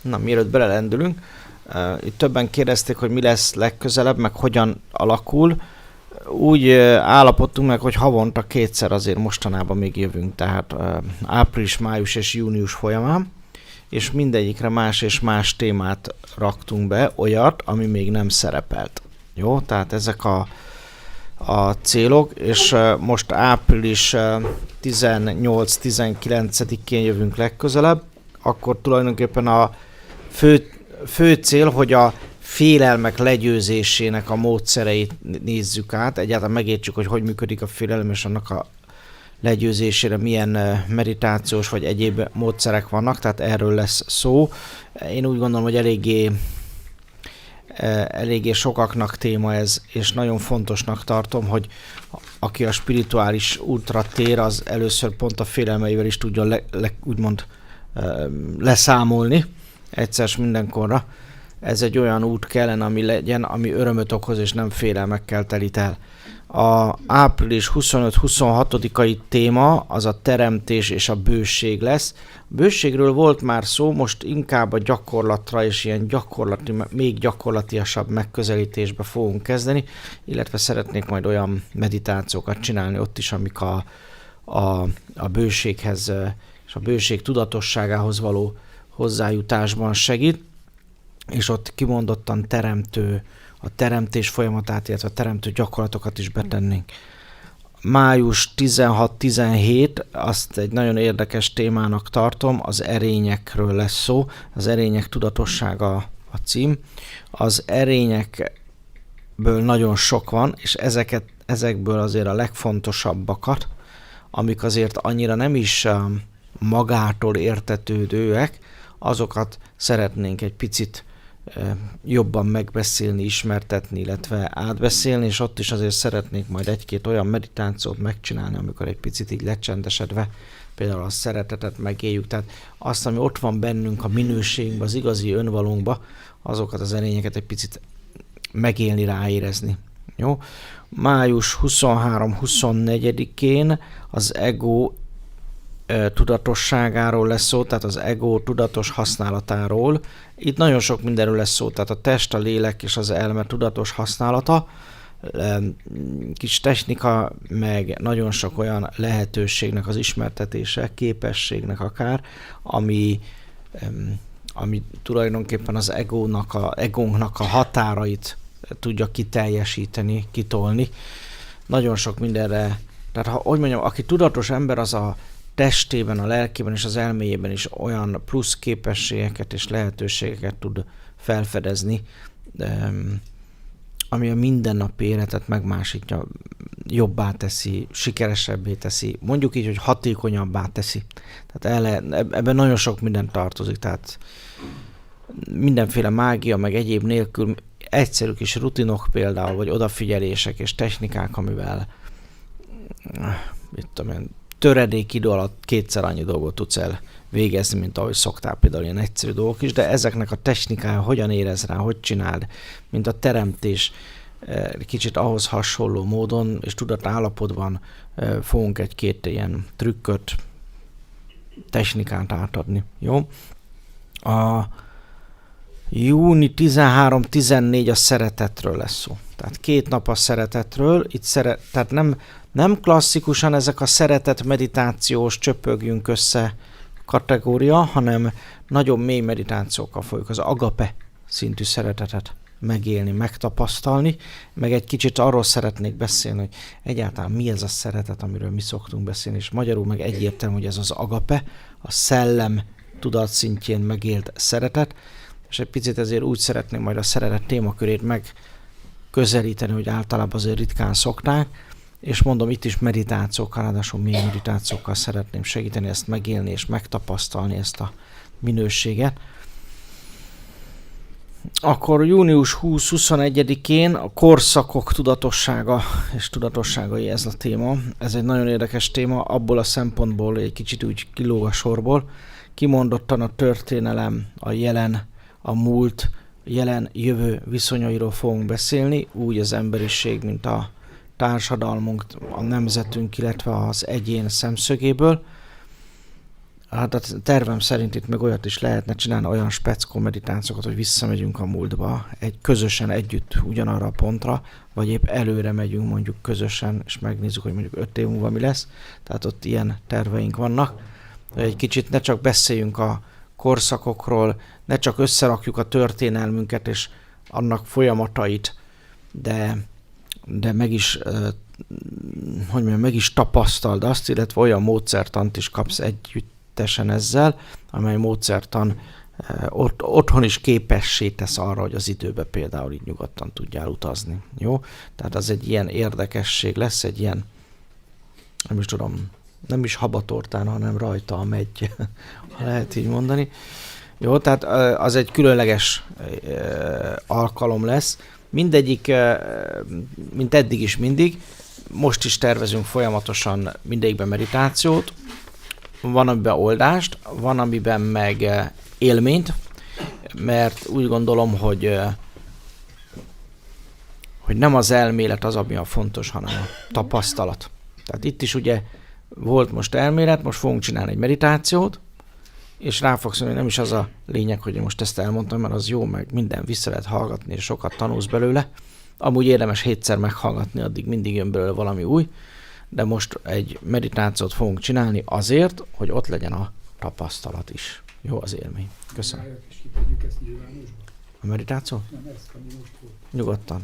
Na, mielőtt belelendülünk, itt többen kérdezték, hogy mi lesz legközelebb, meg hogyan alakul. Úgy állapodtunk meg, hogy havonta kétszer azért mostanában még jövünk, tehát április, május és június folyamán, és mindegyikre más és más témát raktunk be, olyat, ami még nem szerepelt. Jó, tehát ezek a célok, és most április 18-19-én jövünk legközelebb, akkor tulajdonképpen a fő cél, hogy a félelmek legyőzésének a módszereit nézzük át, egyáltalán megértsük, hogy működik a félelem, és annak a legyőzésére milyen meditációs vagy egyéb módszerek vannak, tehát erről lesz szó. Én úgy gondolom, hogy eléggé sokaknak téma ez, és nagyon fontosnak tartom, hogy aki a spirituális útra tér, az először pont a félelmeivel is tudjon úgymond leszámolni egyszer mindenkorra. Ez egy olyan út kellene, ami örömöt okoz, és nem félelmekkel telít el. A április 25-26-ai téma az a teremtés és a bőség lesz. A bőségről volt már szó, most inkább a gyakorlatra és ilyen még gyakorlatiasabb megközelítésbe fogunk kezdeni, illetve szeretnék majd olyan meditációkat csinálni ott is, amik a bőséghez és a bőség tudatosságához való hozzájutásban segít, és ott kimondottan a teremtés folyamatát, illetve a teremtő gyakorlatokat is betennénk. Május 16-17, azt egy nagyon érdekes témának tartom, az erényekről lesz szó, az erények tudatossága a cím. Az erényekből nagyon sok van, és ezekből azért a legfontosabbakat, amik azért annyira nem is magától értetődőek, azokat szeretnénk egy picit jobban megbeszélni, ismertetni, illetve átbeszélni, és ott is azért szeretnék majd egy-két olyan meditációt megcsinálni, amikor egy picit így lecsendesedve például a szeretetet megéljük, tehát azt, ami ott van bennünk a minőségünkben, az igazi önvalónkban, azokat az erényeket egy picit megélni, ráérezni. Jó? Május 23-24-én az ego tudatosságáról lesz szó, tehát az ego tudatos használatáról. Itt nagyon sok mindenről lesz szó, tehát a test, a lélek és az elme tudatos használata, kis technika, meg nagyon sok olyan lehetőségnek az ismertetése, képességnek akár, ami tulajdonképpen az egónknak a határait tudja kiteljesíteni, kitolni. Nagyon sok mindenre, tehát aki tudatos ember, az a testében, a lelkében és az elméjében is olyan plusz képességeket és lehetőségeket tud felfedezni, ami a mindennapi életet megmásítja, jobbá teszi, sikeresebbé teszi, mondjuk így, hogy hatékonyabbá teszi. Tehát ebben nagyon sok minden tartozik, tehát mindenféle mágia, meg egyéb nélkül egyszerű kis rutinok például, vagy odafigyelések és technikák, amivel töredék idő alatt kétszer annyi dolgot tudsz elvégezni, mint ahogy szoktál, például ilyen egyszerű dolgok is, de ezeknek a technikája hogyan érez rá, hogy csináld, mint a teremtés, kicsit ahhoz hasonló módon és tudatállapotban fogunk egy-két ilyen trükköt, technikát átadni. Jó? A júni 13-14 a szeretetről lesz szó. Tehát 2 nap a szeretetről, tehát nem klasszikusan ezek a szeretet meditációs csöpögjünk össze kategória, hanem nagyon mély meditációkkal fogjuk az agape szintű szeretetet megélni, megtapasztalni, meg egy kicsit arról szeretnék beszélni, hogy egyáltalán mi ez a szeretet, amiről mi szoktunk beszélni, és magyarul meg egyértelmű, hogy ez az agape, a szellem tudatszintjén megélt szeretet, és egy picit ezért úgy szeretném majd a szeretet témakörét megközelíteni, hogy általában azért ritkán szokták, és mondom, itt is meditációkkal, ráadásul mély meditációkkal szeretném segíteni ezt megélni és megtapasztalni ezt a minőséget. Akkor június 20-21-én a korszakok tudatossága és tudatosságai ez a téma. Ez egy nagyon érdekes téma, abból a szempontból egy kicsit úgy kilóg a sorból. Kimondottan a történelem, a jelen, a múlt, jelen, jövő viszonyairól fogunk beszélni, úgy az emberiség, mint a társadalmunk, a nemzetünk, illetve az egyén szemszögéből. Hát a tervem szerint itt meg olyat is lehetne csinálni, olyan speckó meditációkat, hogy visszamegyünk a múltba, közösen együtt ugyanarra a pontra, vagy épp előre megyünk mondjuk közösen, és megnézzük, hogy mondjuk 5 év múlva mi lesz. Tehát ott ilyen terveink vannak. Egy kicsit ne csak beszéljünk a korszakokról, ne csak összerakjuk a történelmünket és annak folyamatait, de meg is, hogy mondjam, meg is tapasztald azt, illetve olyan módszertant is kapsz együttesen ezzel, amely módszertan otthon is képessé tesz arra, hogy az időbe például így nyugodtan tudjál utazni. Jó? Tehát az egy ilyen érdekesség lesz, egy ilyen, nem is tudom, nem is habatortán, hanem rajta a megy, ha lehet így mondani. Jó, tehát az egy különleges alkalom lesz. Mindegyik, mint eddig is mindig, most is tervezünk folyamatosan mindegyikben meditációt, van amiben oldást, van amiben meg élményt, mert úgy gondolom, hogy nem az elmélet az, ami a fontos, hanem a tapasztalat. Tehát itt is ugye volt most elmélet, most fogunk csinálni egy meditációt, és rá fogsz mondani, nem is az a lényeg, hogy most ezt elmondtam, mert az jó, meg minden vissza lehet hallgatni, és sokat tanulsz belőle. Amúgy érdemes 7-szer meghallgatni, addig mindig jön belőle valami új, de most egy meditációt fogunk csinálni azért, hogy ott legyen a tapasztalat is. Jó az élmény. Köszönöm. És kitegyük ezt nyilvánosba? A meditáció? Nem, ezt, ami most volt. Nyugodtan.